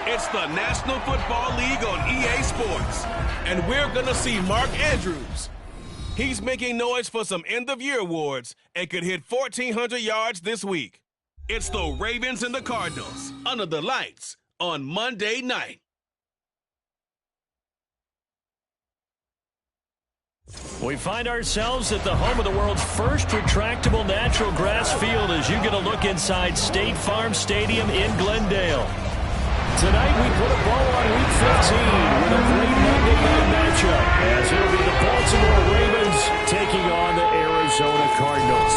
It's the National Football League on EA Sports. And we're going to see Mark Andrews. He's making noise for some end-of-year awards and could hit 1,400 yards this week. It's the Ravens and the Cardinals under the lights on Monday night. We find ourselves at the home of the world's first retractable natural grass field as you get a look inside State Farm Stadium in Glendale. Tonight we put a bow on Week 15 with a great Monday night matchup as it'll be the Baltimore Ravens taking on the Arizona Cardinals.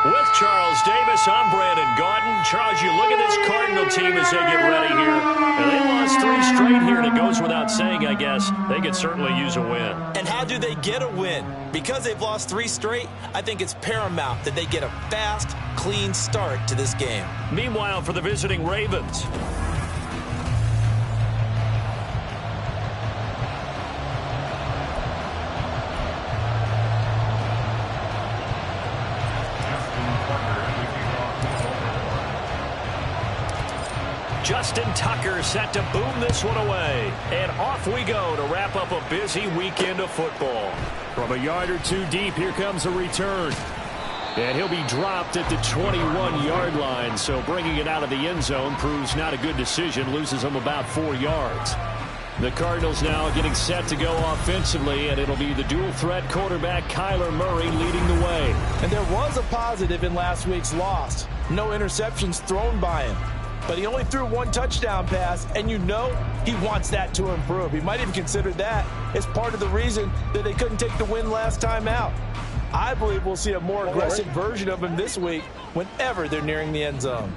With Charles Davis, I'm Brandon Gaudin. Charles, you look at this Cardinal team as they get ready here. And they lost 3 straight here, and it goes without saying, I guess, they could certainly use a win. And how do they get a win? Because they've lost 3 straight, I think it's paramount that they get a fast, clean start to this game. Meanwhile, for the visiting Ravens, Justin Tucker set to boom this one away. And off we go to wrap up a busy weekend of football. From a yard or 2 deep, here comes a return. And he'll be dropped at the 21-yard line. So bringing it out of the end zone proves not a good decision. Loses him about 4 yards. The Cardinals now getting set to go offensively, and it'll be the dual-threat quarterback Kyler Murray leading the way. And there was a positive in last week's loss. No interceptions thrown by him. But he only threw 1 touchdown pass, and you know he wants that to improve. He might even consider that as part of the reason that they couldn't take the win last time out. I believe we'll see a more aggressive version of him this week whenever they're nearing the end zone.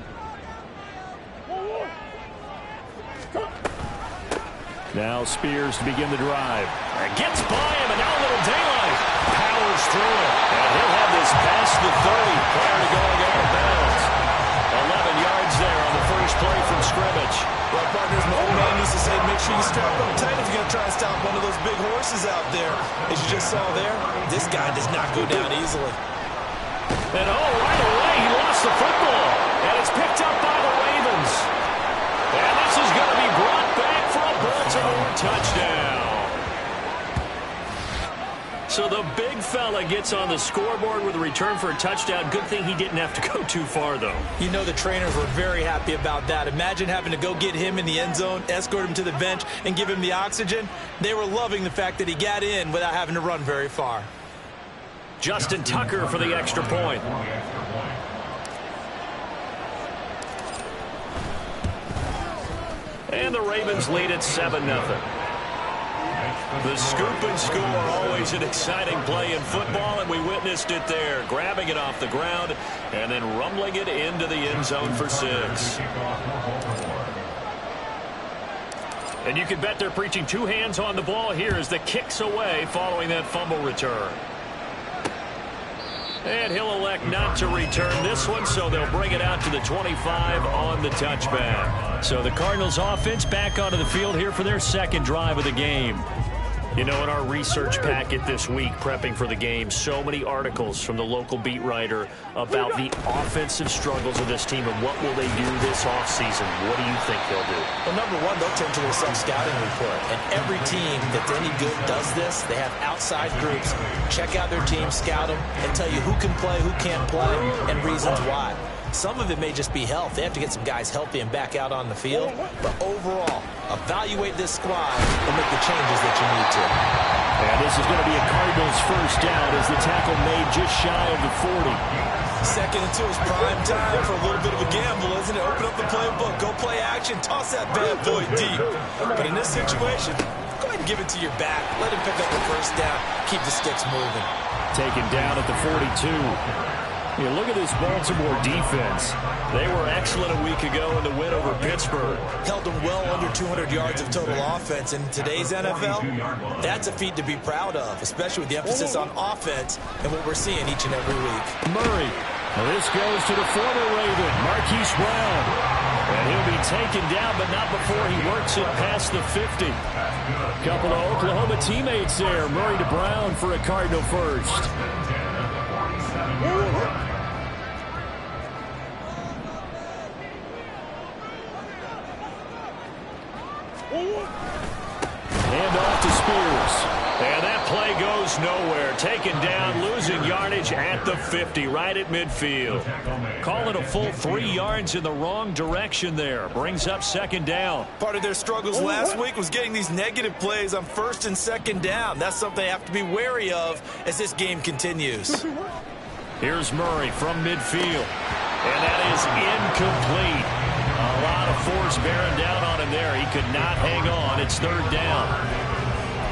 Now Spears to begin the drive. Gets by him, and now a little daylight. Powers through it, and he'll have this past the 30 prior to going out of bounds. 11 yards there on the first play from scrimmage. Well, partners, my old man used to say, make sure you strap up tight if you're going to try and stop one of those big horses out there. As you just saw there, this guy does not go down easily. And right away, he lost the football. And it's picked up by the Ravens. And this is going to be brought back for a Baltimore touchdown. So the big fella gets on the scoreboard with a return for a touchdown. Good thing he didn't have to go too far, though. You know the trainers were very happy about that. Imagine having to go get him in the end zone, escort him to the bench, and give him the oxygen. They were loving the fact that he got in without having to run very far. Justin Tucker for the extra point. And the Ravens lead at 7-0. The scoop and score, always an exciting play in football, and we witnessed it there, grabbing it off the ground and then rumbling it into the end zone for 6. And you can bet they're preaching 2 hands on the ball here as the kick's away following that fumble return. And he'll elect not to return this one, so they'll bring it out to the 25 on the touchback. So the Cardinals offense back onto the field here for their second drive of the game. You know, in our research packet this week, prepping for the game, so many articles from the local beat writer about the offensive struggles of this team and what will they do this offseason. What do you think they'll do? Well, number one, they'll turn to their self-scouting report. And every team that's any good does this. They have outside groups. Check out their team, scout them, and tell you who can play, who can't play, and reasons why. Some of it may just be health. They have to get some guys healthy and back out on the field. But overall, evaluate this squad and make the changes that you need to. And this is going to be a Cardinals first down as the tackle made just shy of the 40. 2nd and 2 is prime time for a little bit of a gamble, isn't it? Open up the playbook, go play action, toss that bad boy deep. But in this situation, go ahead and give it to your back. Let him pick up the first down. Keep the sticks moving. Taken down at the 42. You look at this Baltimore defense. They were excellent a week ago in the win over Pittsburgh. Held them well under 200 yards of total offense. In today's NFL, that's a feat to be proud of, especially with the emphasis on offense and what we're seeing each and every week. Murray. Well, this goes to the former Raven, Marquise Brown. And he'll be taken down, but not before he works it past the 50. Couple of Oklahoma teammates there. Murray to Brown for a Cardinal first. Hand off to Spears. And that play goes nowhere. Taken down, losing yardage at the 50, right at midfield. Call it a full 3 yards in the wrong direction there. Brings up second down. Part of their struggles last week was getting these negative plays on first and second down. That's something they have to be wary of as this game continues. Here's Murray from midfield. And that is incomplete. A lot of force bearing down on him there. He could not hang on. It's third down.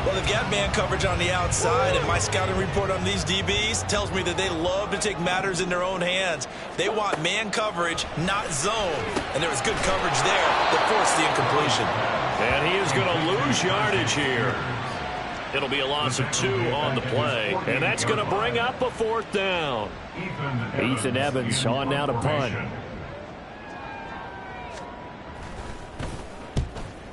Well, they've got man coverage on the outside, and my scouting report on these DBs tells me that they love to take matters in their own hands. They want man coverage, not zone. And there was good coverage there that forced the incompletion. And he is going to lose yardage here. It'll be a loss of 2 on the play, and that's going to bring up a fourth down. Ethan Evans on now to punt.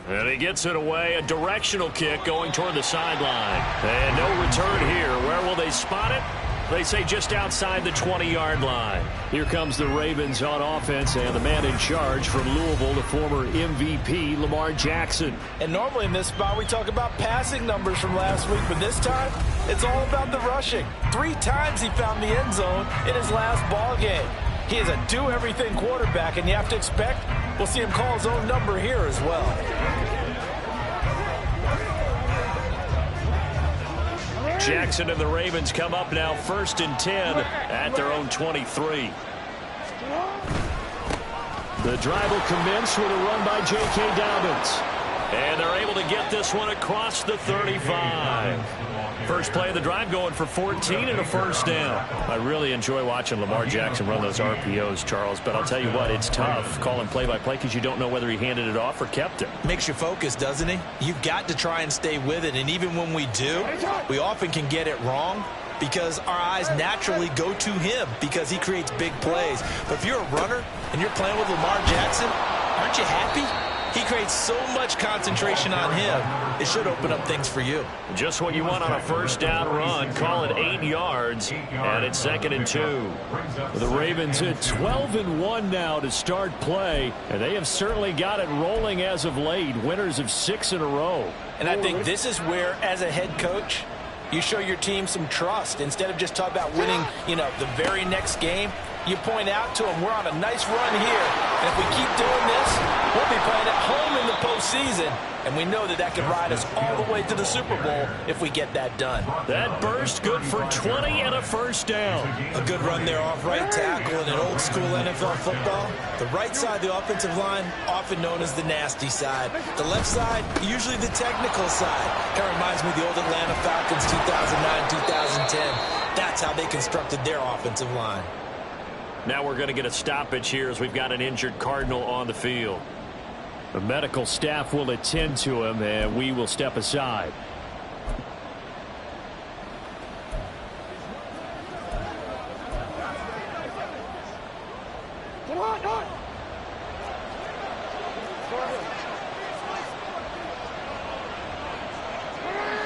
And he gets it away, a directional kick going toward the sideline. And no return here. Where will they spot it? They say just outside the 20-yard line. Here comes the Ravens on offense, and the man in charge from Louisville, the former MVP, Lamar Jackson. And normally in this spot we talk about passing numbers from last week, but this time it's all about the rushing. 3 times he found the end zone in his last ball game. He is a do-everything quarterback, and you have to expect we'll see him call his own number here as well. Jackson and the Ravens come up now 1st and 10 at their own 23. The drive will commence with a run by J.K. Dobbins. And they're able to get this one across the 35. First play of the drive going for 14 and a first down. I really enjoy watching Lamar Jackson run those RPOs, Charles, but I'll tell you what, it's tough calling play-by-play because you don't know whether he handed it off or kept it. Makes you focus, doesn't he? You've got to try and stay with it, and even when we do, we often can get it wrong because our eyes naturally go to him because he creates big plays. But if you're a runner and you're playing with Lamar Jackson, aren't you happy? He creates so much concentration on him. It should open up things for you. Just what you want on a first down run. Call it 8 yards, and it's 2nd and 2. The Ravens at 12-1 now to start play, and they have certainly got it rolling as of late. Winners of 6 in a row. And I think this is where, as a head coach, you show your team some trust. Instead of just talking about winning, the very next game, you point out to them, we're on a nice run here. And if we keep doing this, we'll be playing at home in the postseason. And we know that could ride us all the way to the Super Bowl if we get that done. That burst good for 20 and a first down. A good run there off right tackle in an old school NFL football. The right side of the offensive line, often known as the nasty side. The left side, usually the technical side. Kind of reminds me of the old Atlanta Falcons 2009-2010. That's how they constructed their offensive line. Now we're going to get a stoppage here as we've got an injured Cardinal on the field. The medical staff will attend to him, and we will step aside.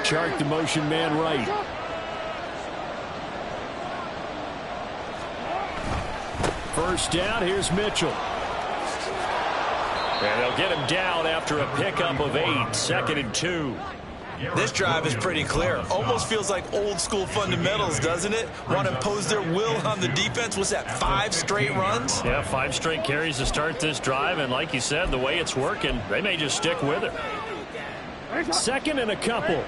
Chart the motion man right. First down, here's Mitchell. And they'll get him down after a pickup of 8, 2nd and 2. This drive is pretty clear. Almost feels like old school fundamentals, doesn't it? Want to impose their will on the defense. What's that, 5 straight runs? Yeah, 5 straight carries to start this drive. And like you said, the way it's working, they may just stick with it. 2nd and a couple.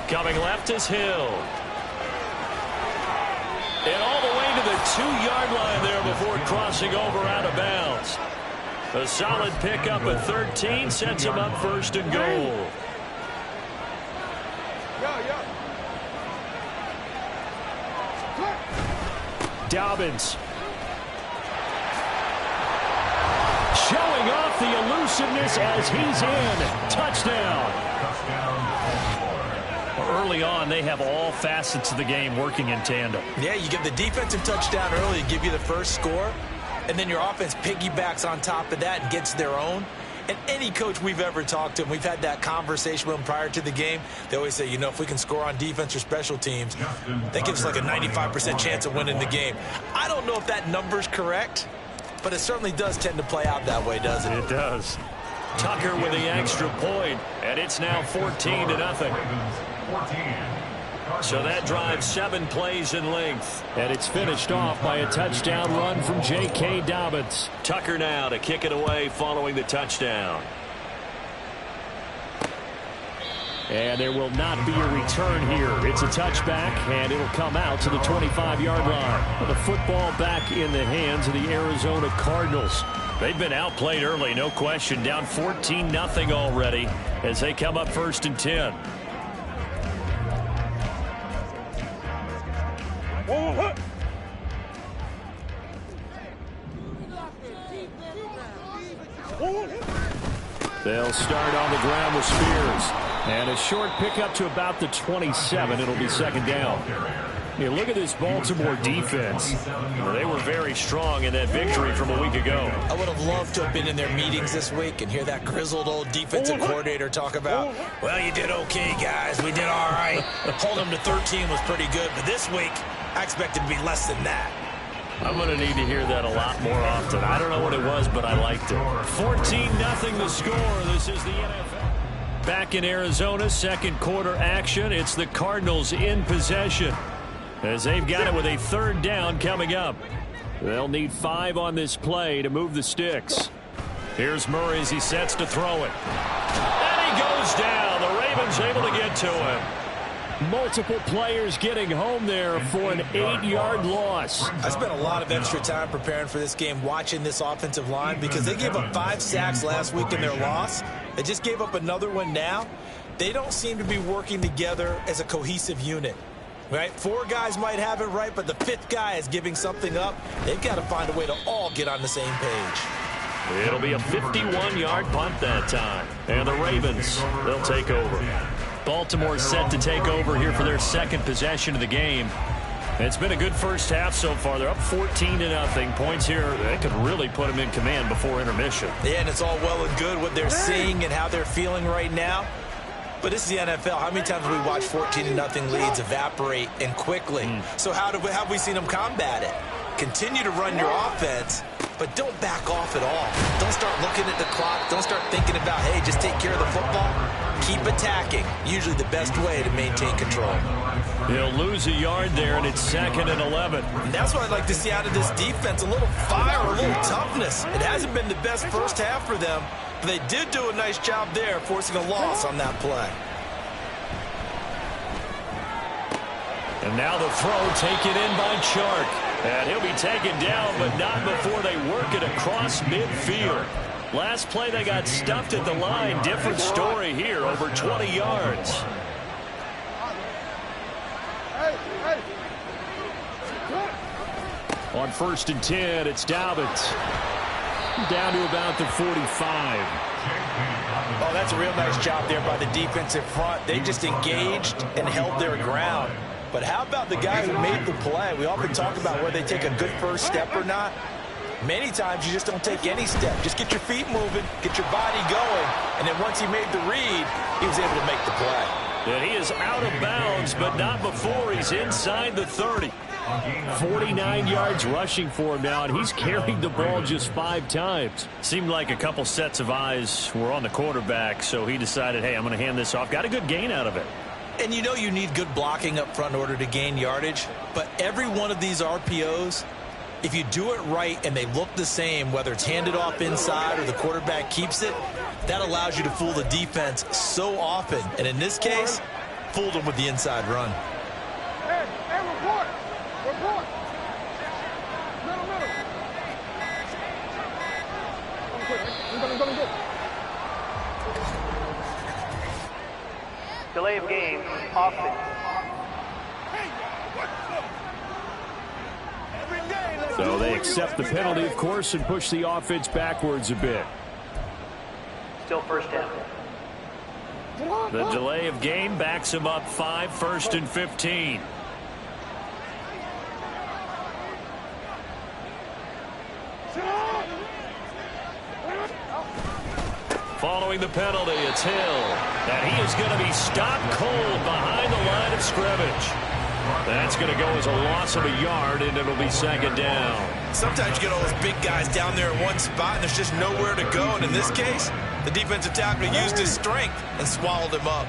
Coming left is Hill. And all the way to the 2-yard line there before crossing over out of bounds. A solid pickup at 13 sets him up 1st and goal. Dobbins. Showing off the elusiveness as he's in. Touchdown. Early on, they have all facets of the game working in tandem. Yeah, you give the defensive touchdown early, give you the first score, and then your offense piggybacks on top of that and gets their own. And any coach we've ever talked to, and we've had that conversation with them prior to the game, they always say, you know, if we can score on defense or special teams, that gives us like a 95% chance of winning the game. I don't know if that number's correct, but it certainly does tend to play out that way, doesn't it? It does. Tucker with the extra point, and it's now 14-0. So that drives 7 plays in length. And it's finished off by a touchdown run from J.K. Dobbins. Tucker now to kick it away following the touchdown. And there will not be a return here. It's a touchback, and it'll come out to the 25-yard line. The football back in the hands of the Arizona Cardinals. They've been outplayed early, no question. Down 14-0 already as they come up 1st and 10. They'll start on the ground with Spears. And a short pickup to about the 27. It'll be 2nd down. You look at this Baltimore defense. They were very strong in that victory from a week ago. I would have loved to have been in their meetings this week and hear that grizzled old defensive coordinator talk about, well, you did okay, guys. We did all right. Holding them to 13 was pretty good. But this week, I expected to be less than that. I'm going to need to hear that a lot more often. I don't know what it was, but I liked it. 14-0 the score. This is the NFL. Back in Arizona, 2nd quarter action. It's the Cardinals in possession as they've got it with a 3rd down coming up. They'll need 5 on this play to move the sticks. Here's Murray as he sets to throw it. And he goes down. The Ravens able to get to him. Multiple players getting home there for an 8-yard loss. I spent a lot of extra time preparing for this game, watching this offensive line, because they gave up 5 sacks last week in their loss. They just gave up another one now. They don't seem to be working together as a cohesive unit. Right? 4 guys might have it right, but the 5th guy is giving something up. They've got to find a way to all get on the same page. It'll be a 51-yard punt that time. And the Ravens, they'll take over. Baltimore set to take over here for their 2nd possession of the game. It's been a good first half so far. They're up 14-0. Points here, they could really put them in command before intermission. Yeah, and it's all well and good what they're seeing and how they're feeling right now. But this is the NFL. How many times have we watched 14-0 leads evaporate and quickly? So how have we seen them combat it? Continue to run your offense, but don't back off at all. Don't start looking at the clock. Don't start thinking about, hey, just take care of the football. Keep attacking. Usually the best way to maintain control. He'll lose a yard there, and it's 2nd and 11. And that's what I'd like to see out of this defense, a little fire, a little toughness. It hasn't been the best first half for them, but they did do a nice job there, forcing a loss on that play. And now the throw taken in by Chark. And he'll be taken down, but not before they work it across midfield. Last play, they got stuffed at the line. Different story here, over 20 yards. On 1st and 10, it's Dobbins. Down to about the 45. Oh, that's a real nice job there by the defensive front. They just engaged and held their ground. But how about the guy who made the play? We often talk about whether they take a good first step or not. Many times you just don't take any step. Just get your feet moving, get your body going, and then once he made the read, he was able to make the play. And he is out of bounds, but not before he's inside the 30. 49 yards rushing for him now, and he's carried the ball just 5 times. Seemed like a couple sets of eyes were on the quarterback, so he decided, hey, I'm going to hand this off. Got a good gain out of it. And you know you need good blocking up front in order to gain yardage, but every one of these RPOs, if you do it right and they look the same, whether it's handed off inside or the quarterback keeps it, that allows you to fool the defense so often. And in this case, fooled them with the inside run. Hey, report! Report! Middle. Delay of game, offense. So they accept the penalty, of course, and push the offense backwards a bit. Still 1st down. The delay of game backs him up 5, 1st and 15. Following the penalty, it's Hill. And he is going to be stopped cold behind the line of scrimmage. That's going to go as a loss of a yard, and it'll be second down. Sometimes you get all those big guys down there in one spot, and there's just nowhere to go. And in this case, the defensive tackle used his strength and swallowed him up.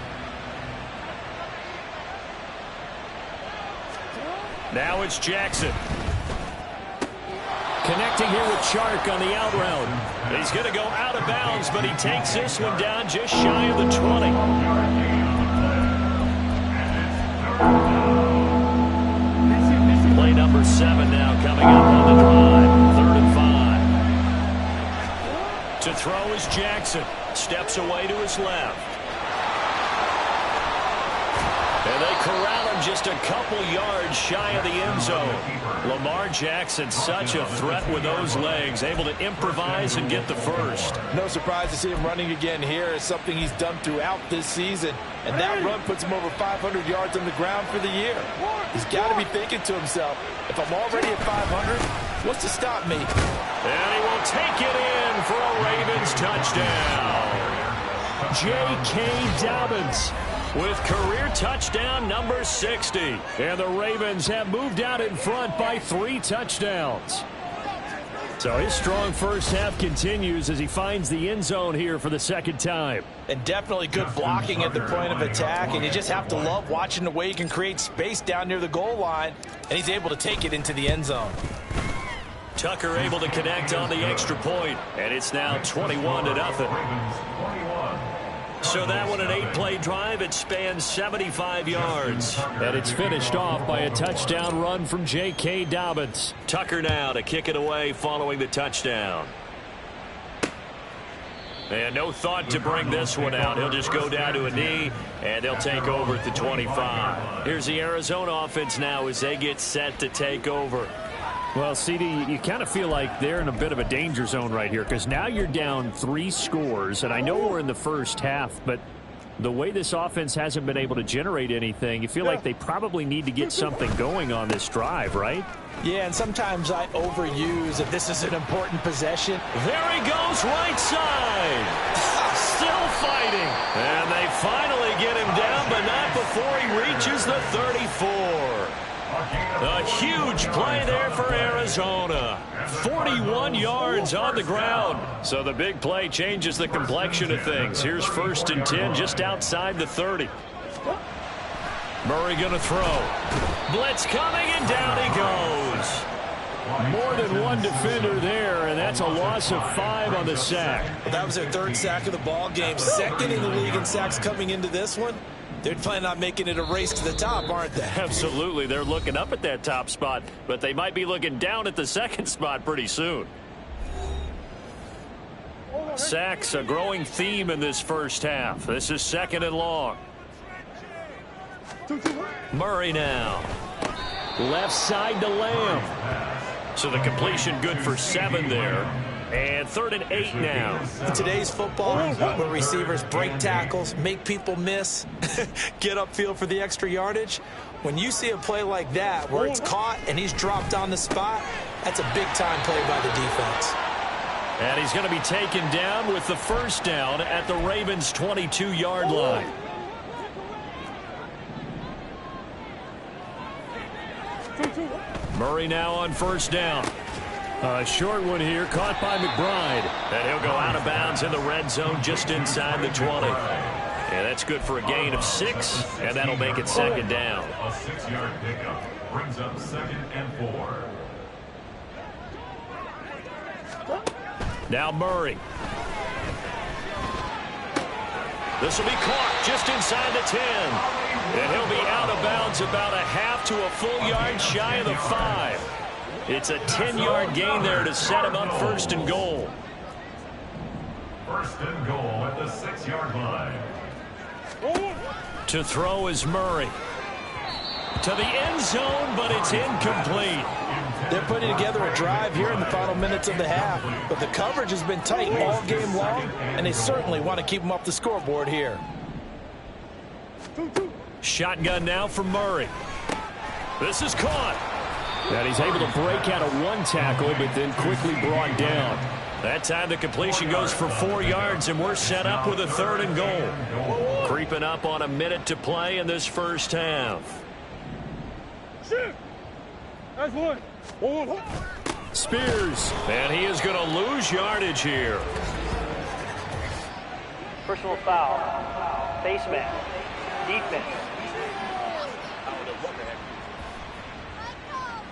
Now it's Jackson. Connecting here with Chark on the out route. He's going to go out of bounds, but he takes this one down just shy of the 20. Play number 7 now coming up on the drive. 3rd and 5. To throw is Jackson. Steps away to his left. And they corral him just a couple yards shy of the end zone. Lamar Jackson, such a threat with those legs, able to improvise and get the first. No surprise to see him running again here. It's something he's done throughout this season. And that run puts him over 500 yards on the ground for the year. He's got to be thinking to himself, if I'm already at 500, what's to stop me? And he will take it in for a Ravens touchdown. J.K. Dobbins with career touchdown number 60. And the Ravens have moved out in front by 3 touchdowns. So his strong first half continues as he finds the end zone here for the second time. And definitely good blocking at the point of attack. And you just have to love watching the way he can create space down near the goal line. And he's able to take it into the end zone. Tucker able to connect on the extra point. And it's now 21-0. So that one, an 8-play drive. It spans 75 yards. And it's finished off by a touchdown run from J.K. Dobbins. Tucker now to kick it away following the touchdown. And no thought to bring this one out. He'll just go down to a knee, and they'll take over at the 25. Here's the Arizona offense now as they get set to take over. Well, CD, you kind of feel like they're in a bit of a danger zone right here because now you're down 3 scores, and I know we're in the first half, but the way this offense hasn't been able to generate anything, you feel like they probably need to get something going on this drive, right? Yeah, and sometimes I overuse if this is an important possession. There he goes, right side. Still fighting. And they finally get him down, but not before he reaches the 34. A huge play there for Arizona. 41 yards on the ground. So the big play changes the complexion of things. Here's 1st and 10 just outside the 30. Murray going to throw. Blitz coming, and down he goes. More than one defender there, and that's a loss of 5 on the sack. Well, that was their 3rd sack of the ball game. 2nd in the league in sacks coming into this one. They're planning on making it a race to the top, aren't they? Absolutely. They're looking up at that top spot, but they might be looking down at the 2nd spot pretty soon. Sacks, a growing theme in this first half. This is 2nd and long. Murray now. Left side to Lamb. So the completion good for 7 there. And 3rd and 8 now. In today's football, where receivers break tackles, make people miss, get upfield for the extra yardage, when you see a play like that where it's caught and he's dropped on the spot, that's a big-time play by the defense. And he's going to be taken down with the 1st down at the Ravens' 22-yard line. Murray now on 1st down. A short one here, caught by McBride. And he'll go out of bounds in the red zone just inside the 20. And that's good for a gain of 6, and that'll make it 2nd down. A 6-yard pickup brings up 2nd and 4. Now Murray. This will be caught just inside the 10. And he'll be out of bounds about a half to a full yard shy of the 5. It's a 10-yard gain there to set him up 1st and goal. 1st and goal at the 6-yard line. To throw is Murray. To the end zone, but it's incomplete. They're putting together a drive here in the final minutes of the half, but the coverage has been tight all game long, and they certainly want to keep them off the scoreboard here. Shotgun now from Murray. This is caught. And he's able to break out of 1 tackle, but then quickly brought down. That time the completion goes for 4 yards, and we're set up with a 3rd and goal. Creeping up on a minute to play in this first half. That's one. Spears, and he is going to lose yardage here. Personal foul. Face mask. Defense.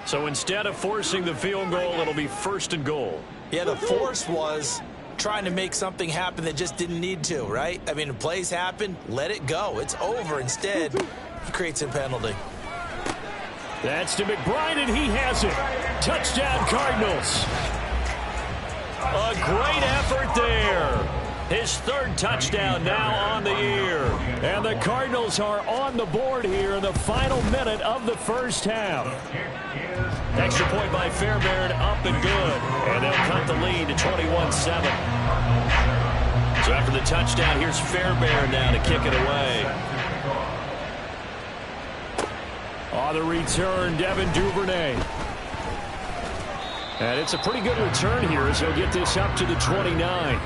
So instead of forcing the field goal, it'll be 1st and goal. Yeah, the force was trying to make something happen that just didn't need to, right? I mean, plays happen, let it go. It's over. Instead, he creates a penalty. That's to McBride, and he has it. Touchdown, Cardinals. A great effort there. His 3rd touchdown now on the year. And the Cardinals are on the board here in the final minute of the first half. Extra point by Fairbairn, up and good. And they'll cut the lead to 21-7. So after the touchdown, here's Fairbairn now to kick it away. On the return, Devin Duvernay. And it's a pretty good return here as he'll get this up to the 29.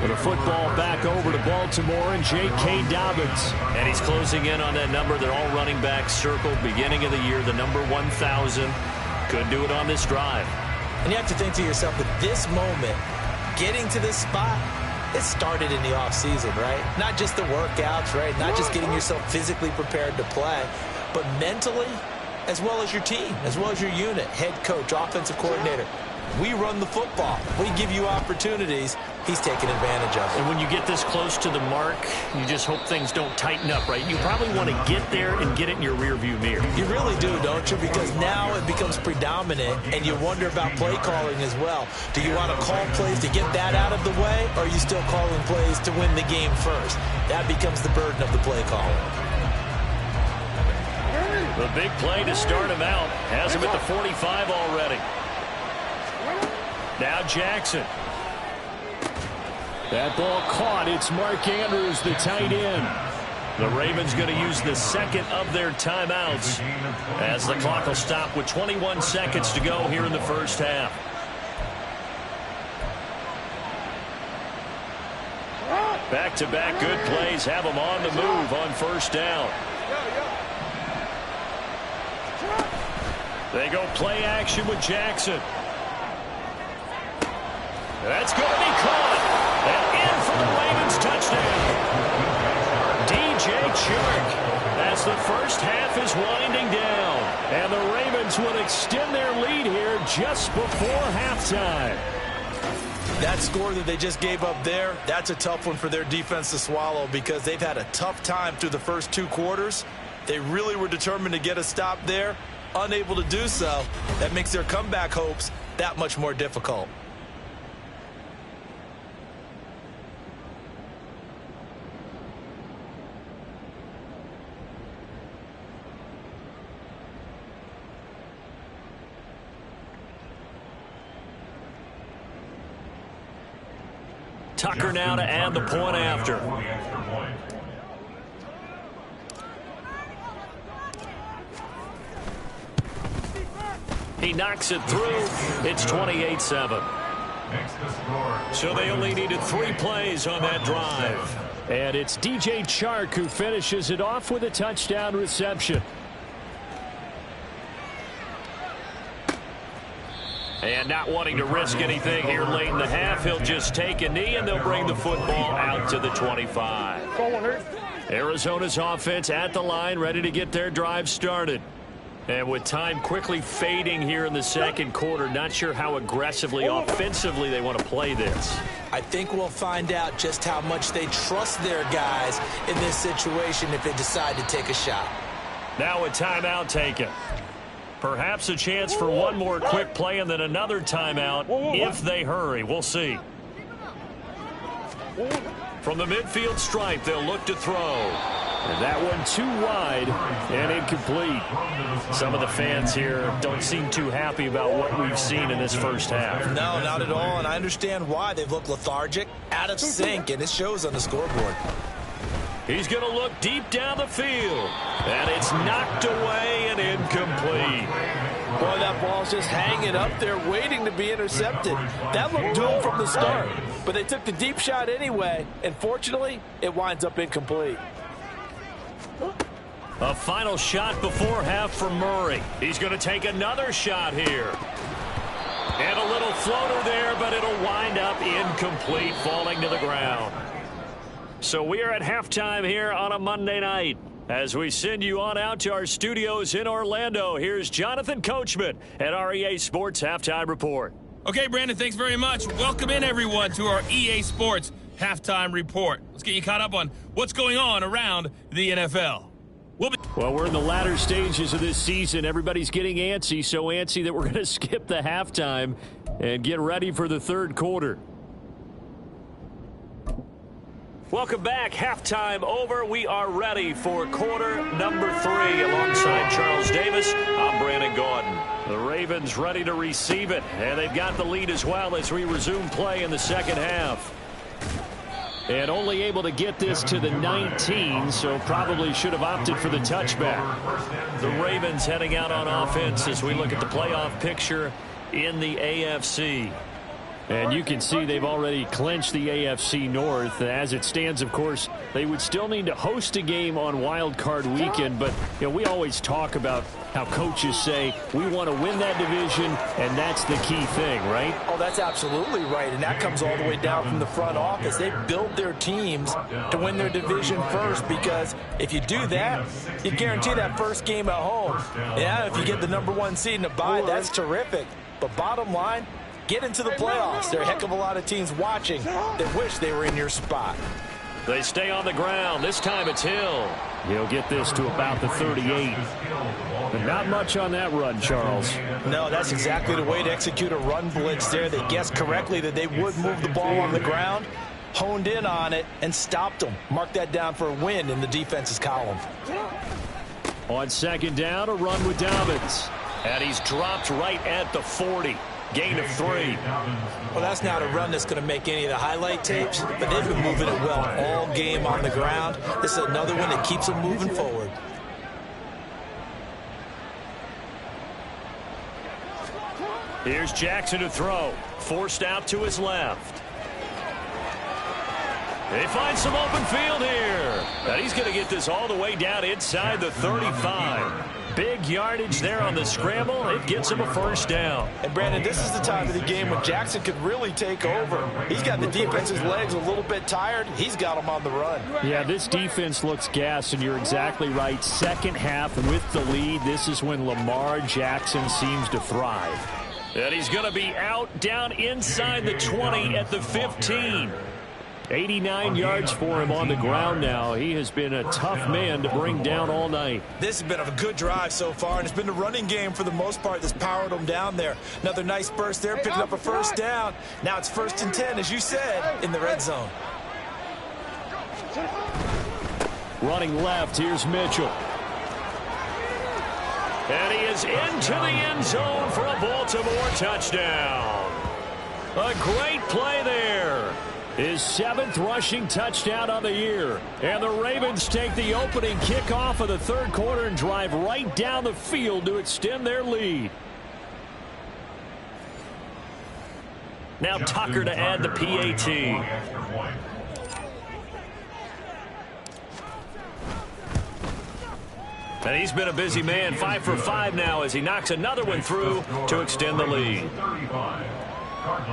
With a football back over to Baltimore and J.K. Dobbins. And he's closing in on that number. They're all running back circle. Beginning of the year, the number 1,000. Could do it on this drive. And you have to think to yourself, at this moment, getting to this spot, it started in the offseason, right? Not just the workouts, right? Not just getting yourself physically prepared to play, but mentally, as well as your team, as well as your unit, head coach, offensive coordinator. We run the football. We give you opportunities. He's taking advantage of it. And when you get this close to the mark, you just hope things don't tighten up, right? You probably want to get there and get it in your rearview mirror. You really do, don't you? Because now it becomes predominant, and you wonder about play calling as well. Do you want to call plays to get that out of the way, or are you still calling plays to win the game first? That becomes the burden of the play calling. The big play to start him out. Has him at the 45 already. Now Jackson. That ball caught. It's Mark Andrews, the tight end. The Ravens going to use the 2nd of their timeouts as the clock will stop with 21 seconds to go here in the first half. Back-to-back good plays have them on the move on first down. They go play action with Jackson. That's going to be caught. And in for the Ravens touchdown. DJ Chark as the first half is winding down. And the Ravens will extend their lead here just before halftime. That score that they just gave up there, that's a tough one for their defense to swallow because they've had a tough time through the first 2 quarters. They really were determined to get a stop there. Unable to do so. That makes their comeback hopes that much more difficult. Tucker now to add the point after. He knocks it through. It's 28-7. So they only needed 3 plays on that drive. And it's DJ Chark who finishes it off with a touchdown reception. And not wanting to risk anything here late in the half, he'll just take a knee, and they'll bring the football out to the 25. Arizona's offense at the line, ready to get their drive started. And with time quickly fading here in the second quarter, not sure how aggressively, offensively they want to play this. I think we'll find out just how much they trust their guys in this situation if they decide to take a shot. Now a timeout taken. Perhaps a chance for one more quick play and then another timeout if they hurry. We'll see. From the midfield stripe, they'll look to throw. And that one too wide and incomplete. Some of the fans here don't seem too happy about what we've seen in this first half. No, not at all, and I understand why. They've looked lethargic, out of sync, and it shows on the scoreboard. He's going to look deep down the field. And it's knocked away and incomplete. Boy, that ball's just hanging up there waiting to be intercepted. That looked doomed from the start, but they took the deep shot anyway, and fortunately, it winds up incomplete. A final shot before half for Murray. He's going to take another shot here. And a little floater there, but it'll wind up incomplete, falling to the ground. So we are at halftime here on a Monday night. As we send you on out to our studios in Orlando, here's Jonathan Coachman at our EA Sports Halftime Report. Okay, Brandon, thanks very much. Welcome in, everyone, to our EA Sports Halftime Report. Let's get you caught up on what's going on around the NFL. Well, we're in the latter stages of this season. Everybody's getting antsy, so antsy that we're going to skip the halftime and get ready for the third quarter. Welcome back. Halftime over. We are ready for quarter number 3 alongside Charles Davis. I'm Brandon Gordon. The Ravens ready to receive it, and they've got the lead as well as we resume play in the second half. And only able to get this to the 19, so probably should have opted for the touchback. The Ravens heading out on offense as we look at the playoff picture in the AFC. And you can see they've already clinched the AFC North. As it stands, of course, they would still need to host a game on Wild Card Weekend. But, you know, we always talk about how coaches say we want to win that division, and that's the key thing, right? Oh, that's absolutely right. And that comes all the way down from the front office. They build their teams to win their division first, because if you do that, you guarantee that first game at home. Yeah, if you get the #1 seed in a bye, that's terrific. But bottom line, get into the playoffs. There are a heck of a lot of teams watching that wish they were in your spot. They stay on the ground. This time it's Hill. He'll get this to about the 38. But not much on that run, Charles. No, that's exactly the way to execute a run blitz there. They guessed correctly that they would move the ball on the ground, honed in on it, and stopped them. Mark that down for a win in the defense's column. On second down, a run with Dobbins. And he's dropped right at the 40. Gain of 3. Well, that's not a run that's going to make any of the highlight tapes, but they've been moving it well all game on the ground. This is another one that keeps them moving forward. Here's Jackson to throw. Forced out to his left. They find some open field here. And he's going to get this all the way down inside the 35. Big yardage there on the scramble. It gets him a first down. And, Brandon, this is the time of the game when Jackson could really take over. He's got the defense's legs a little bit tired. He's got them on the run. Yeah, this defense looks gassed, and you're exactly right. Second half with the lead, this is when Lamar Jackson seems to thrive. And he's going to be out down inside the 20 at the 15. 89 yards for him on the ground now. He has been a tough man to bring down all night. This has been a good drive so far, and it's been the running game for the most part that's powered him down there. Another nice burst there, picking up a first down. Now it's 1st and 10, as you said, in the red zone. Running left, here's Mitchell. And he is into the end zone for a Baltimore touchdown. A great play there. His 7th rushing touchdown of the year. And the Ravens take the opening kickoff of the third quarter and drive right down the field to extend their lead. Now Tucker to add the PAT. And he's been a busy man, 5 for 5 now as he knocks another one through to extend the lead.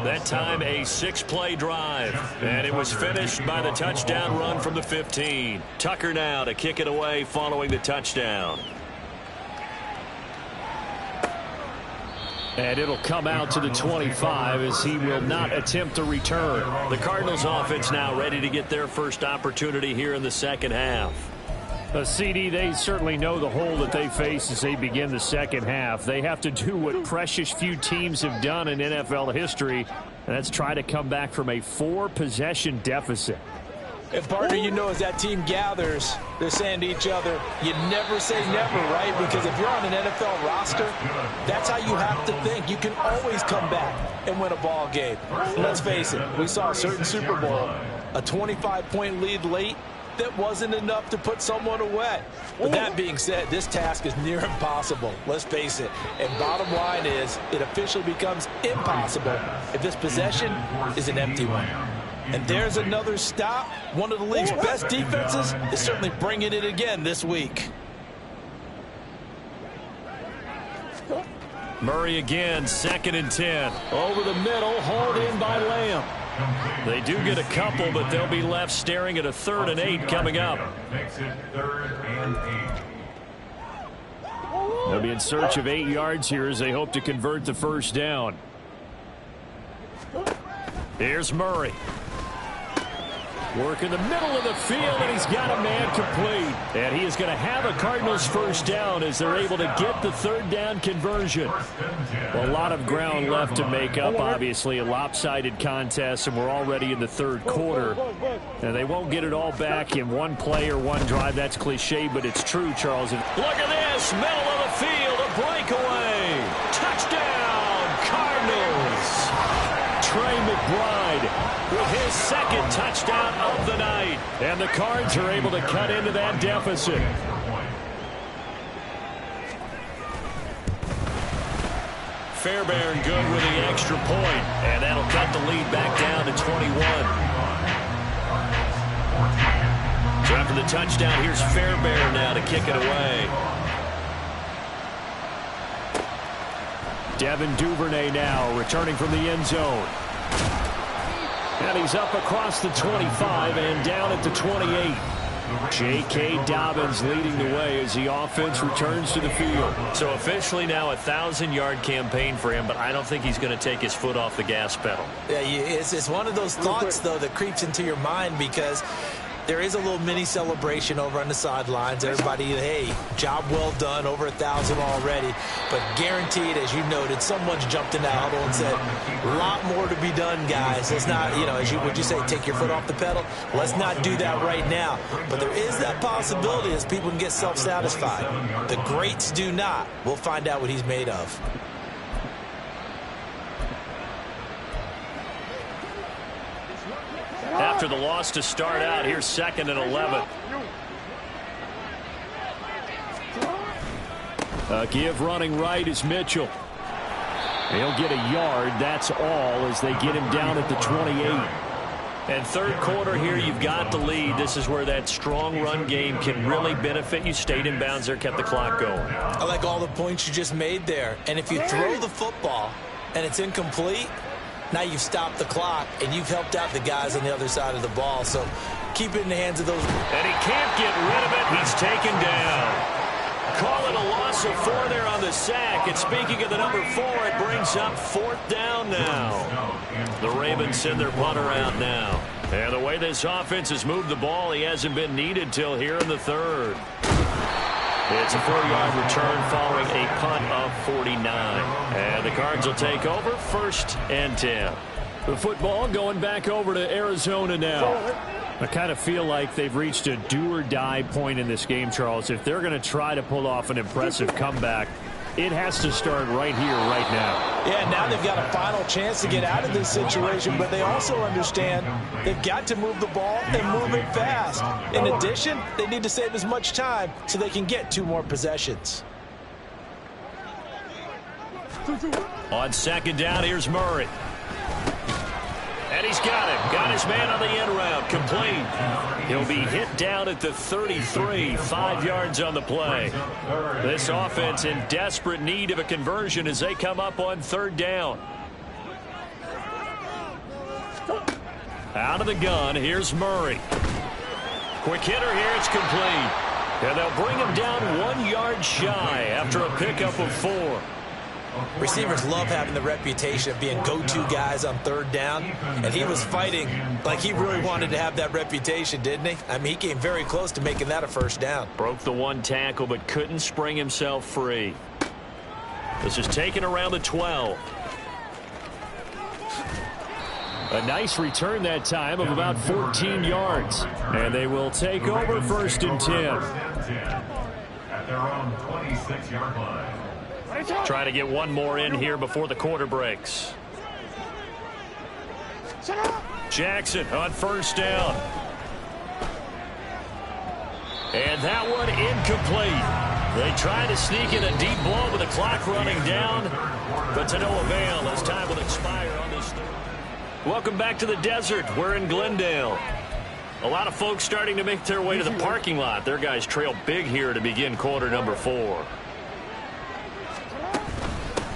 That time a 6-play drive, and it was finished by the touchdown run from the 15. Tucker now to kick it away following the touchdown. And it'll come out to the 25 as he will not attempt to return. The Cardinals offense now ready to get their first opportunity here in the second half. CD, they certainly know the hole that they face as they begin the second half. They have to do what precious few teams have done in NFL history, and that's try to come back from a 4-possession deficit. And, partner, you know, as that team gathers, they're saying to each other, you never say never, right? Because if you're on an NFL roster, that's how you have to think. You can always come back and win a ball game. Let's face it, we saw a certain Super Bowl, a 25-point lead late, that wasn't enough to put someone away. But that being said, this task is near impossible. Let's face it. And bottom line is, it officially becomes impossible if this possession is an empty one. And there's another stop. One of the league's best defenses is certainly bringing it again this week. Murray again, 2nd and 10. Over the middle, hauled in by Lamb. They do get a couple, but they'll be left staring at a 3rd and 8 coming up. Makes it 3rd and 8. They'll be in search of 8 yards here as they hope to convert the first down. Here's Murray. Work in the middle of the field, and he's got a man complete. And he is going to have a Cardinals first down as they're able to get the 3rd down conversion. Well, a lot of ground left to make up, obviously. A lopsided contest, and we're already in the 3rd quarter. And they won't get it all back in one play or one drive. That's cliche, but it's true, Charles. Look at this, middle of the field, a breakaway. Touchdown, Cardinals. Trey McBride with his 2nd touchdown of the night. And the Cards are able to cut into that deficit. Fairbairn good with the extra point. And that'll cut the lead back down to 21. So after the touchdown, here's Fairbairn now to kick it away. Devin Duvernay now returning from the end zone. And he's up across the 25 and down at the 28. J.K. Dobbins leading the way as the offense returns to the field. So officially now a 1,000-yard campaign for him, but I don't think he's going to take his foot off the gas pedal. Yeah, it's one of those thoughts, though, that creeps into your mind because there is a little mini celebration over on the sidelines. Everybody, hey, job well done, over 1,000 already. But guaranteed, as you noted, someone's jumped in that huddle and said, a lot more to be done, guys. Let's not, would you say, take your foot off the pedal? Let's not do that right now. But there is that possibility as people can get self-satisfied. The greats do not. We'll find out what he's made of. After the loss to start out, here's 2nd and 11. Give running right is Mitchell. He'll get a yard. That's all as they get him down at the 28. And 3rd quarter here, you've got the lead. This is where that strong run game can really benefit you. Stayed in bounds there, kept the clock going. I like all the points you just made there. And if you throw the football and it's incomplete, now you've stopped the clock, and you've helped out the guys on the other side of the ball. So keep it in the hands of those. And he can't get rid of it. He's taken down. Call it a loss of 4 there on the sack. And speaking of the number 4, it brings up 4th down now. The Ravens send their punter out now. And the way this offense has moved the ball, he hasn't been needed till here in the 3rd. It's a 4-yard return following a punt of 49. And the Cards will take over 1st and 10. The football going back over to Arizona now. I kind of feel like they've reached a do-or-die point in this game, Charles. If they're going to try to pull off an impressive comeback, it has to start right here, right now. Yeah, now they've got a final chance to get out of this situation, but they also understand they've got to move the ball and move it fast. In addition, they need to save as much time so they can get 2 more possessions. On 2nd down, here's Murray. And he's got him. Got his man on the end route. Complete. He'll be hit down at the 33. 5 yards on the play. This offense in desperate need of a conversion as they come up on 3rd down. Out of the gun, here's Murray. Quick hitter here, it's complete. And they'll bring him down 1 yard shy after a pickup of 4. Receivers love having the reputation of being go-to guys on 3rd down, and he was fighting like he really wanted to have that reputation, didn't he? I mean, he came very close to making that a 1st down. Broke the 1 tackle, but couldn't spring himself free. This is taken around the 12. A nice return that time of about 14 yards. And they will take over 1st and 10. At their own 26-yard line. Trying to get one more in here before the quarter breaks. Jackson on 1st down. And that one incomplete. They try to sneak in a deep ball with the clock running down, but to no avail as time will expire on this third. Welcome back to the desert. We're in Glendale. A lot of folks starting to make their way to the parking lot. Their guys trail big here to begin quarter number 4.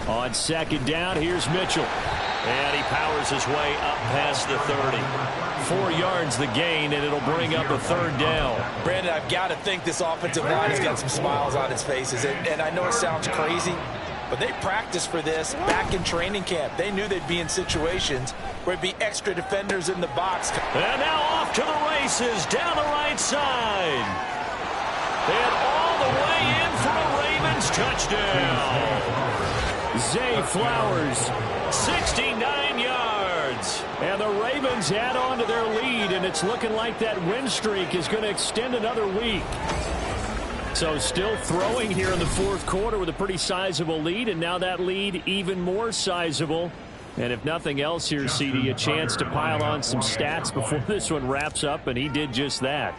On second down, here's Mitchell. And he powers his way up past the 30. 4 yards the gain, and it'll bring up a third down. Brandon, I've got to think this offensive line has got some smiles on its faces. And I know it sounds crazy, but they practiced for this back in training camp. They knew they'd be in situations where it'd be extra defenders in the box. And now off to the races down the right side. And all the way in for a Ravens touchdown. Zay Flowers, 69 yards. and the Ravens add on to their lead, and it's looking like that win streak is going to extend another week. So still throwing here in the fourth quarter with a pretty sizable lead, and now that lead even more sizable. And if nothing else here, CD, a chance to pile on some stats before this one wraps up, and he did just that.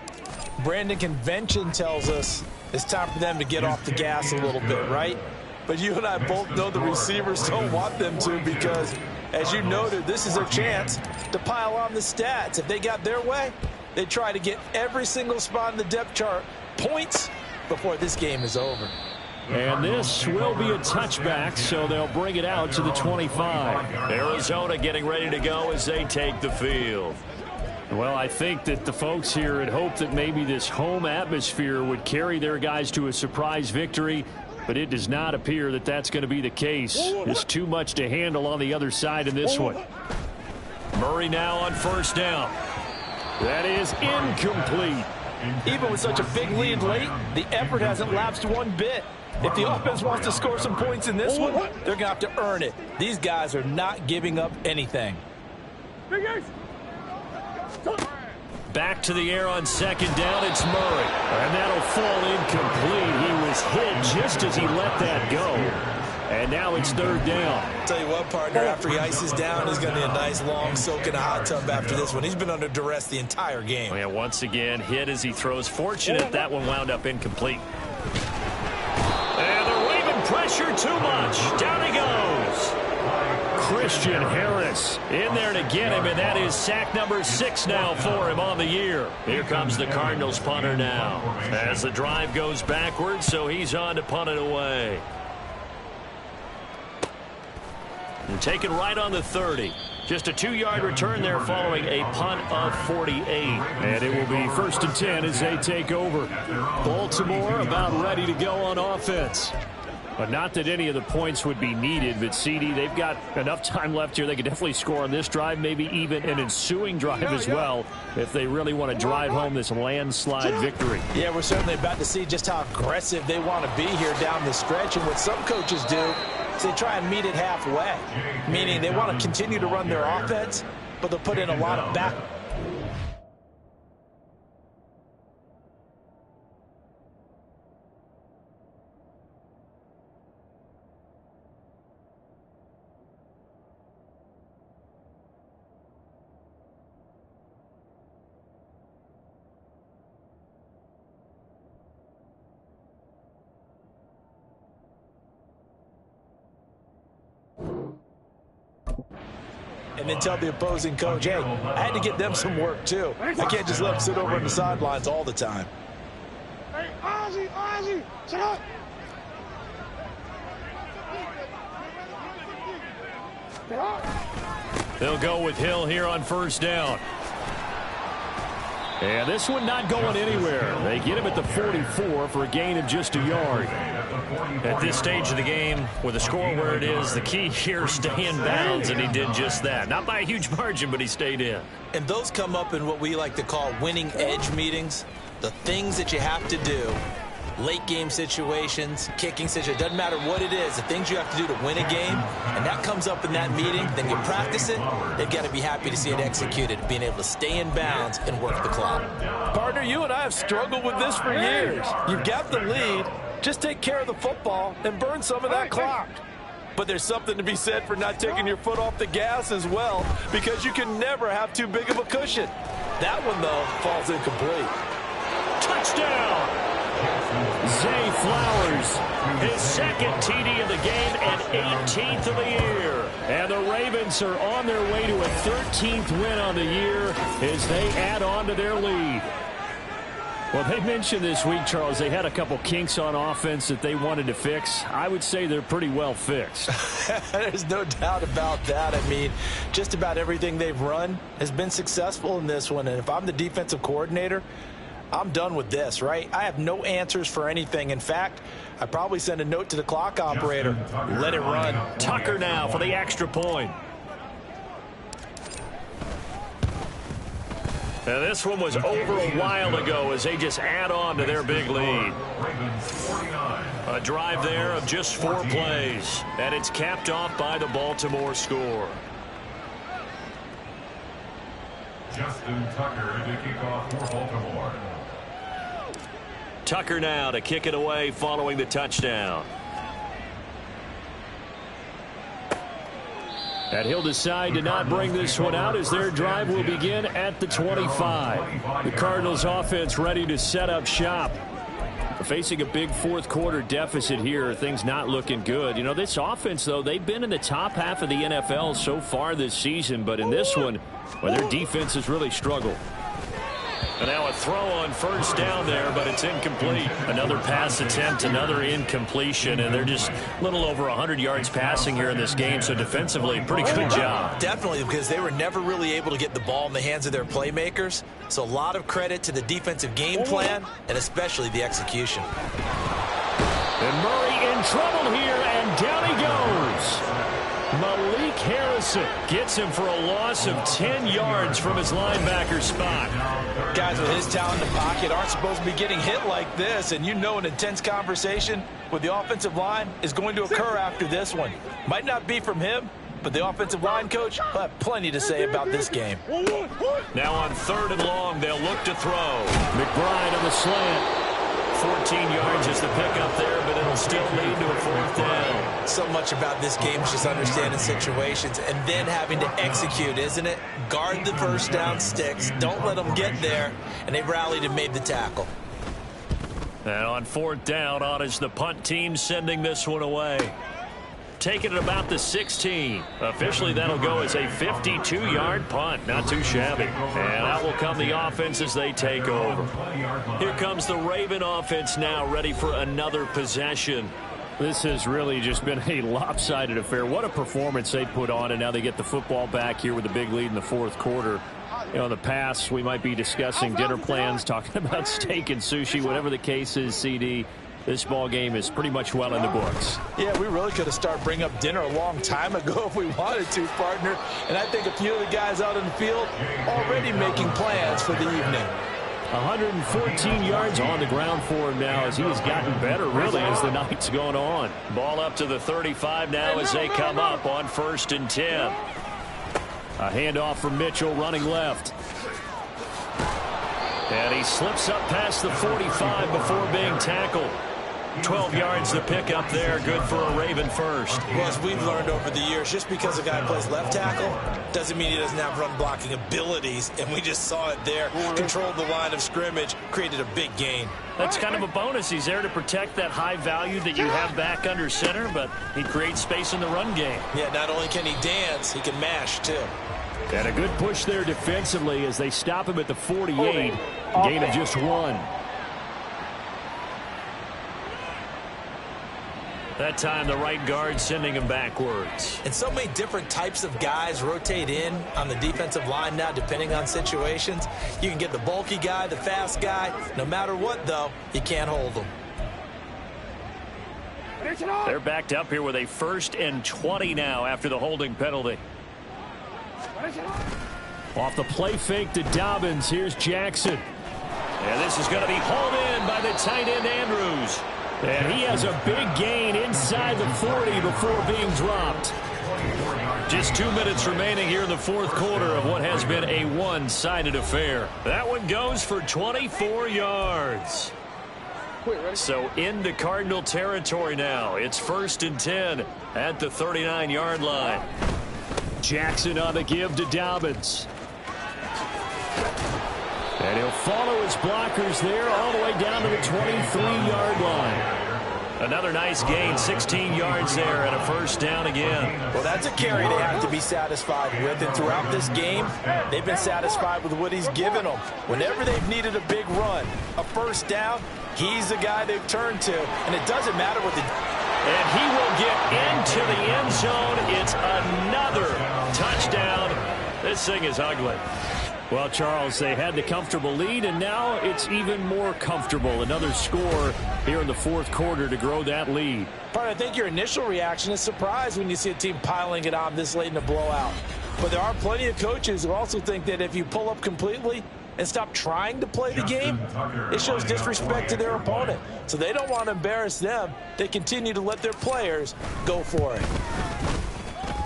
Brandon, convention tells us it's time for them to get off the gas a little bit, right? But you and I both know the receivers don't want them to, because, as you noted, this is their chance to pile on the stats. If they got their way, they try to get every single spot in the depth chart points before this game is over. And this will be a touchback, so they'll bring it out to the 25. Arizona getting ready to go as they take the field. Well, I think that the folks here had hoped that maybe this home atmosphere would carry their guys to a surprise victory, but it does not appear that that's going to be the case. There's too much to handle on the other side in this one. Murray now on first down. That is incomplete. Even with such a big lead late, the effort hasn't lapsed one bit. If the offense wants to score some points in this one, they're going to have to earn it. These guys are not giving up anything. Back to the air on second down, it's Murray. And that'll fall incomplete. He was hit just as he let that go. And now it's third down. Tell you what, partner, after he ices down, he's going to need a nice long soak in a hot tub after this one. He's been under duress the entire game. And once again, hit as he throws. Fortunate that one wound up incomplete. And the Raven pressure too much. Down he goes. Christian Harris in there to get him, and that is sack number 6 now for him on the year. Here comes the Cardinals punter now as the drive goes backwards, so he's on to punt it away. And taken right on the 30. Just a 2-yard return there following a punt of 48. And it will be 1st and 10 as they take over. Baltimore about ready to go on offense. But not that any of the points would be needed, but CD, they've got enough time left here. They could definitely score on this drive, maybe even an ensuing drive as well, if they really want to drive home this landslide victory. Yeah, we're certainly about to see just how aggressive they want to be here down the stretch. And what some coaches do is they try and meet it halfway, meaning they want to continue to run their offense, but they'll put in a lot of back. And then tell the opposing coach, hey, I had to get them some work too. I can't just let them sit over on the sidelines all the time. Hey, Ozzy, sit up. They'll go with Hill here on first down. And this one not going anywhere. They get him at the 44 for a gain of just a yard. At this stage of the game, with the score where it is, the key here is stay in bounds, and he did just that. Not by a huge margin, but he stayed in. And those come up in what we like to call winning edge meetings. The things that you have to do, late game situations, kicking situations, doesn't matter what it is, the things you have to do to win a game, and that comes up in that meeting, then you practice it, they've got to be happy to see it executed, being able to stay in bounds and work the clock. Partner, you and I have struggled with this for years. You've got the lead, just take care of the football and burn some of that clock. But there's something to be said for not taking your foot off the gas as well, because you can never have too big of a cushion. That one, though, falls incomplete. Touchdown! Zay Flowers, his second TD of the game and 18th of the year. And the Ravens are on their way to a 13th win on the year as they add on to their lead. Well, they mentioned this week, Charles, they had a couple kinks on offense that they wanted to fix. I would say they're pretty well fixed. There's no doubt about that. I mean, just about everything they've run has been successful in this one. And if I'm the defensive coordinator, I'm done with this, right? I have no answers for anything. In fact, I'd probably send a note to the clock operator. Let it run. Tucker now for the extra point. Now this one was over a while ago as they just add on to their big lead. A drive there of just 4 plays, and it's capped off by the Baltimore score. Justin Tucker to kick off for Baltimore. Tucker now to kick it away following the touchdown. And he'll decide to not bring this one out as their drive will begin at the 25. The Cardinals offense ready to set up shop. Facing a big fourth quarter deficit here, things not looking good. You know, this offense, though, they've been in the top half of the NFL so far this season, but in this one, well, their defense has really struggled. And now a throw on first down there, but it's incomplete. Another pass attempt, another incompletion, and they're just a little over 100 yards passing here in this game, so defensively, pretty good job. Definitely, because they were never really able to get the ball in the hands of their playmakers. So a lot of credit to the defensive game plan, and especially the execution. And Murray in trouble here, and down he goes. Malik Harrison gets him for a loss of 10 yards from his linebacker spot. Guys with his talent in the pocket aren't supposed to be getting hit like this, and you know an intense conversation with the offensive line is going to occur after this one. Might not be from him, but the offensive line coach will have plenty to say about this game. Now on 3rd and long, they'll look to throw. McBride on the slant. 14 yards is the pickup there, but it'll still lead to a 4th down. So much about this game is just understanding situations and then having to execute, isn't it? Guard the first down sticks. Don't let them get there. And they rallied and made the tackle. And on 4th down, on is the punt team sending this one away. Taking it about the 16. Officially, that'll go as a 52-yard punt. Not too shabby. And out will come the offense as they take over. Here comes the Raven offense now, ready for another possession. This has really just been a lopsided affair. What a performance they put on, and now they get the football back here with a big lead in the 4th quarter. You know, in the past, we might be discussing dinner plans, talking about steak and sushi, whatever the case is, CD. This ball game is pretty much well in the books. Yeah, we really could have started bringing up dinner a long time ago if we wanted to, partner. And I think a few of the guys out in the field already making plans for the evening. 114 yards on the ground for him now as he has gotten better, really, as the night's going on. Ball up to the 35 now as they come up on 1st and 10. A handoff from Mitchell running left. And he slips up past the 45 before being tackled. 12 yards to pick up there. Good for a Raven first. Well, as we've learned over the years, just because a guy plays left tackle doesn't mean he doesn't have run blocking abilities. And we just saw it there. Controlled the line of scrimmage, created a big gain. That's kind of a bonus. He's there to protect that high value that you have back under center, but he creates space in the run game. Yeah, not only can he dance, he can mash, too. And a good push there defensively as they stop him at the 48. Gain of just 1. That time the right guard sending him backwards. And so many different types of guys rotate in on the defensive line now depending on situations. You can get the bulky guy, the fast guy. No matter what, though, you can't hold them. They're backed up here with a 1st and 20 now after the holding penalty. Off the play fake to Dobbins. Here's Jackson. And this is going to be hauled in by the tight end Andrews. And he has a big gain inside the 40 before being dropped. Just 2 minutes remaining here in the 4th quarter of what has been a one-sided affair. That one goes for 24 yards. So into Cardinal territory now. It's 1st and 10 at the 39-yard line. Jackson on the give to Dobbins. And he'll follow his blockers there all the way down to the 23-yard line. Another nice gain, 16 yards there, and a first down again. Well, that's a carry they have to be satisfied with. And throughout this game, they've been satisfied with what he's given them. Whenever they've needed a big run, a first down, he's the guy they've turned to. And it doesn't matter what the... And he will get into the end zone. It's another touchdown. This thing is ugly. Well, Charles, they had the comfortable lead, and now it's even more comfortable. Another score here in the fourth quarter to grow that lead. I think your initial reaction is surprise when you see a team piling it on this late in a blowout. But there are plenty of coaches who also think that if you pull up completely and stop trying to play the game, it shows disrespect to their opponent. So they don't want to embarrass them. They continue to let their players go for it.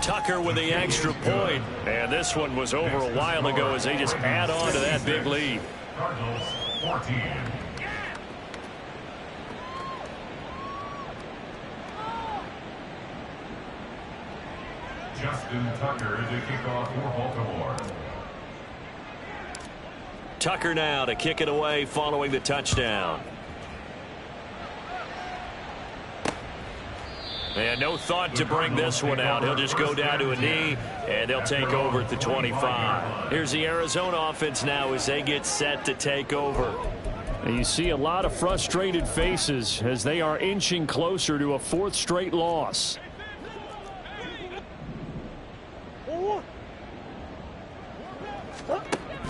Tucker with the extra point. And this one was over a while ago as they just add on to that big lead. Cardinals 14. Justin Tucker to kick off for Baltimore. Tucker now to kick it away following the touchdown. And no thought to bring this one out. He'll just go down to a knee, and they'll take over at the 25. Here's the Arizona offense now as they get set to take over. And you see a lot of frustrated faces as they are inching closer to a fourth straight loss.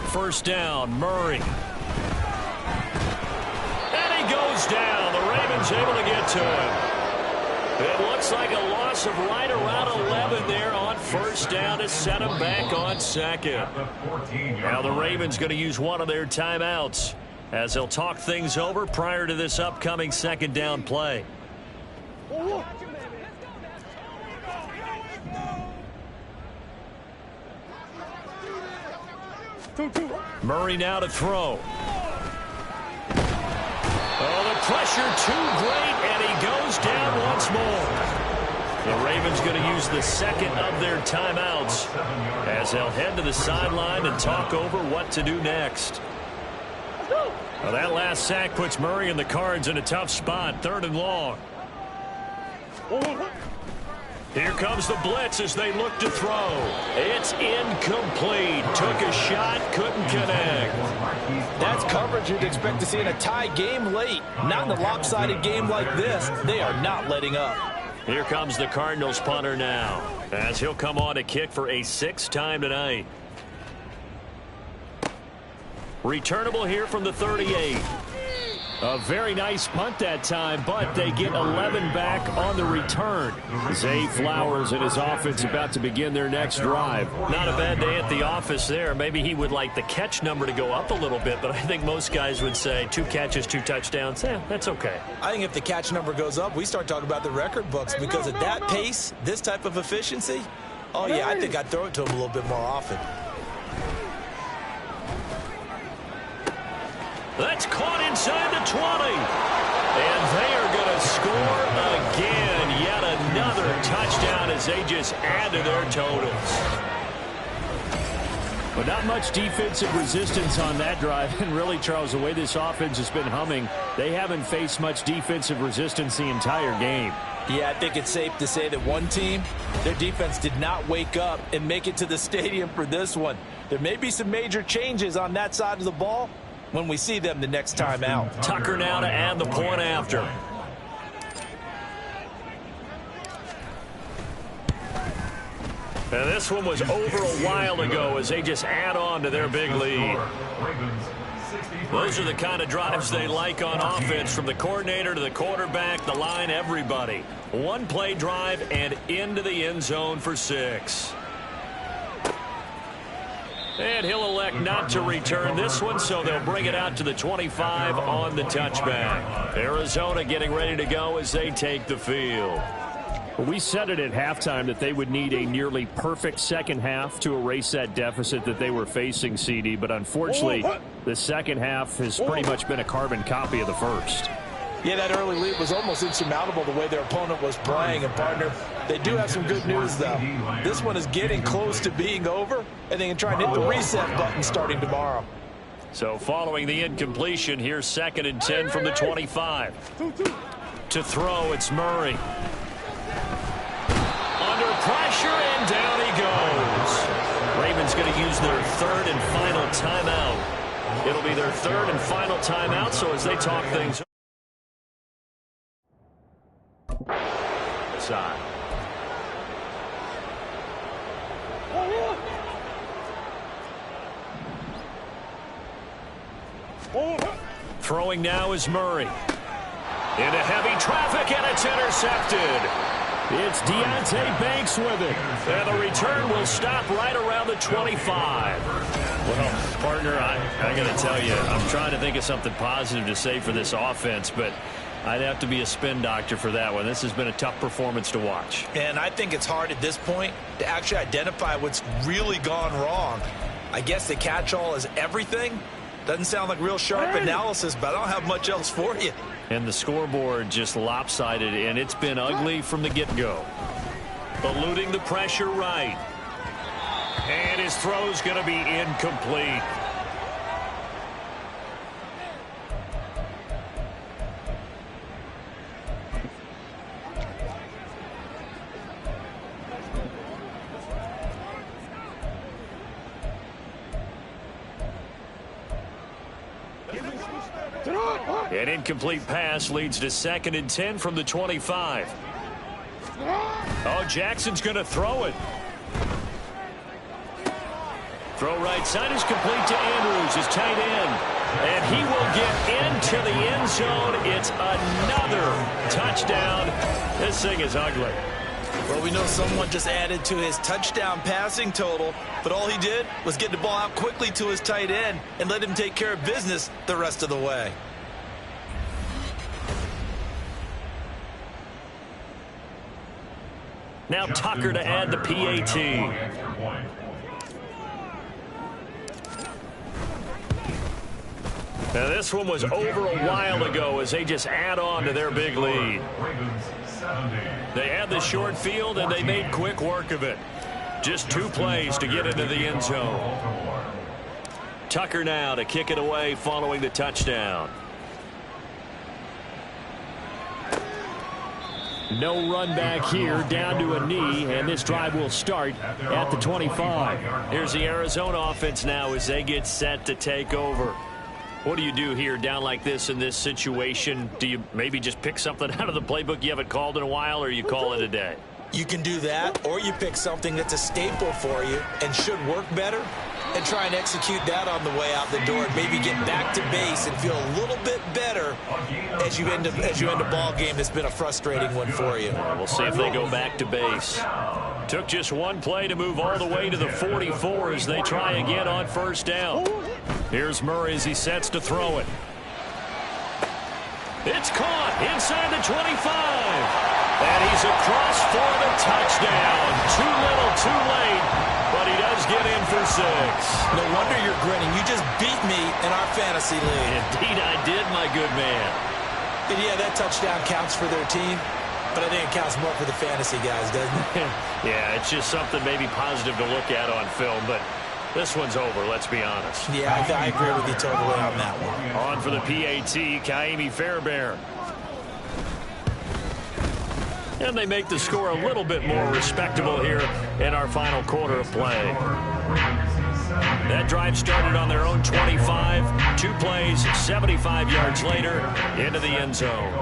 First down, Murray. And he goes down. The Ravens able to get to him. It looks like a loss of right around 11 there on first down to set him back on second. Now the Ravens going to use one of their timeouts as they'll talk things over prior to this upcoming second down play. Murray now to throw. Oh, the pressure too great, and he goes down once more. The Ravens going to use the second of their timeouts as they'll head to the sideline and talk over what to do next. Well, that last sack puts Murray and the Cards in a tough spot, 3rd and long. Here comes the blitz as they look to throw. It's incomplete. Took a shot, couldn't connect. That's coverage you'd expect to see in a tie game late. Not in a lopsided game like this. They are not letting up. Here comes the Cardinals punter now as he'll come on to kick for a 6th time tonight. Returnable here from the 38. A very nice punt that time, but they get 11 back on the return. Zay Flowers and his offense about to begin their next drive. Not a bad day at the office there. Maybe he would like the catch number to go up a little bit, but I think most guys would say 2 catches, 2 touchdowns. That's okay. I think if the catch number goes up, we start talking about the record books because at that pace, this type of efficiency, oh yeah, I think I'd throw it to him a little bit more often. That's caught inside the 20. And they are going to score again. Yet another touchdown as they just add to their totals. But not much defensive resistance on that drive. And really, Charles, the way this offense has been humming, they haven't faced much defensive resistance the entire game. Yeah, I think it's safe to say that one team, their defense did not wake up and make it to the stadium for this one. There may be some major changes on that side of the ball when we see them the next time out. Tucker now to add the point after. And this one was over a while ago as they just add on to their big lead. Those are the kind of drives they like on offense, from the coordinator to the quarterback, the line, everybody. One play drive and into the end zone for 6. And he'll elect not to return this one, so they'll bring it out to the 25 on the touchback. Arizona getting ready to go as they take the field. We said it at halftime that they would need a nearly perfect second half to erase that deficit that they were facing, CD, but unfortunately, the second half has pretty much been a carbon copy of the first. Yeah, that early lead was almost insurmountable the way their opponent was playing. And, partner, they do have some good news, though. This one is getting close to being over, and they can try and hit the reset button starting tomorrow. So following the incompletion, here's 2nd and 10 from the 25. To throw, it's Murray. Under pressure, and down he goes. Ravens going to use their 3rd and final timeout. It'll be their 3rd and final timeout, so as they talk things side. Throwing now is Murray. Into heavy traffic, and it's intercepted. It's Deonte Banks with it. And the return will stop right around the 25. Well, partner, I got to tell you, I'm trying to think of something positive to say for this offense, but I'd have to be a spin doctor for that one. This has been a tough performance to watch. And I think it's hard at this point to actually identify what's really gone wrong. I guess the catch-all is everything. Doesn't sound like real sharp analysis, but I don't have much else for you. And the scoreboard just lopsided, and it's been ugly from the get-go. Eluding the pressure right. And his throw's going to be incomplete. An incomplete pass leads to 2nd and 10 from the 25. Oh, Jackson's going to throw it. Throw right side is complete to Andrews, his tight end. And he will get into the end zone. It's another touchdown. This thing is ugly. Well, we know someone just added to his touchdown passing total, but all he did was get the ball out quickly to his tight end and let him take care of business the rest of the way. Now Tucker to add the PAT. Now this one was over a while ago as they just add on to their big lead. They had the short field and they made quick work of it. Just 2 plays to get into the end zone. Tucker now to kick it away following the touchdown. No run back here, down to a knee, and this drive will start at the 25. Here's the Arizona offense now as they get set to take over. What do you do here down like this in this situation? Do you maybe just pick something out of the playbook you haven't called in a while, or you call it a day? You can do that, or you pick something that's a staple for you and should work better and try and execute that on the way out the door and maybe get back to base and feel a little bit better as you end a ball game that's been a frustrating one for you. We'll see if they go back to base. Took just 1 play to move all the way to the 44 as they try again on 1st down. Here's Murray as he sets to throw it. It's caught inside the 25. And he's across for the touchdown. Too little, too late, but he does get in for 6. No wonder you're grinning. You just beat me in our fantasy league. Indeed I did, my good man. And yeah, that touchdown counts for their team, but I think it counts more for the fantasy guys, doesn't it? Yeah, it's just something maybe positive to look at on film, but this one's over, let's be honest. Yeah, I agree with you totally on that one. On for the PAT, Kaimi Fairbairn. And they make the score a little bit more respectable here in our final quarter of play. That drive started on their own 25. 2 plays, 75 yards later, into the end zone.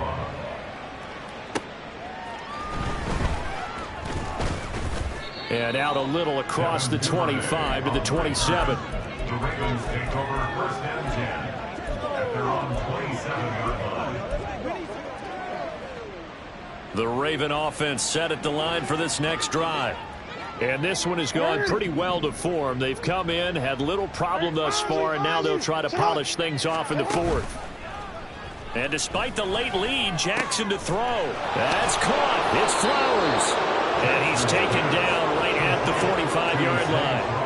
And out a little across the 25 to the 27. The Ravens take over 1st and 10 at their own 27-yard line. The Raven offense set at the line for this next drive. And this one has gone pretty well to form. They've come in, had little problem thus far, and now they'll try to polish things off in the 4th. And despite the late lead, Jackson to throw. That's caught. It's Flowers. And he's taken down right at the 45-yard line.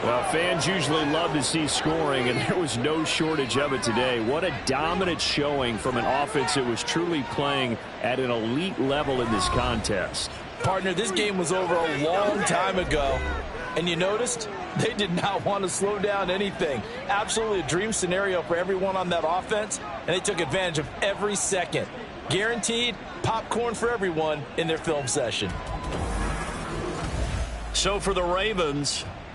Well, fans usually love to see scoring, and there was no shortage of it today. What a dominant showing from an offense that was truly playing at an elite level in this contest. Partner, this game was over a long time ago, And you noticed they did not want to slow down anything. Absolutely a dream scenario for everyone on that offense, and they took advantage of every second. Guaranteed popcorn for everyone in their film session. So for the Ravens,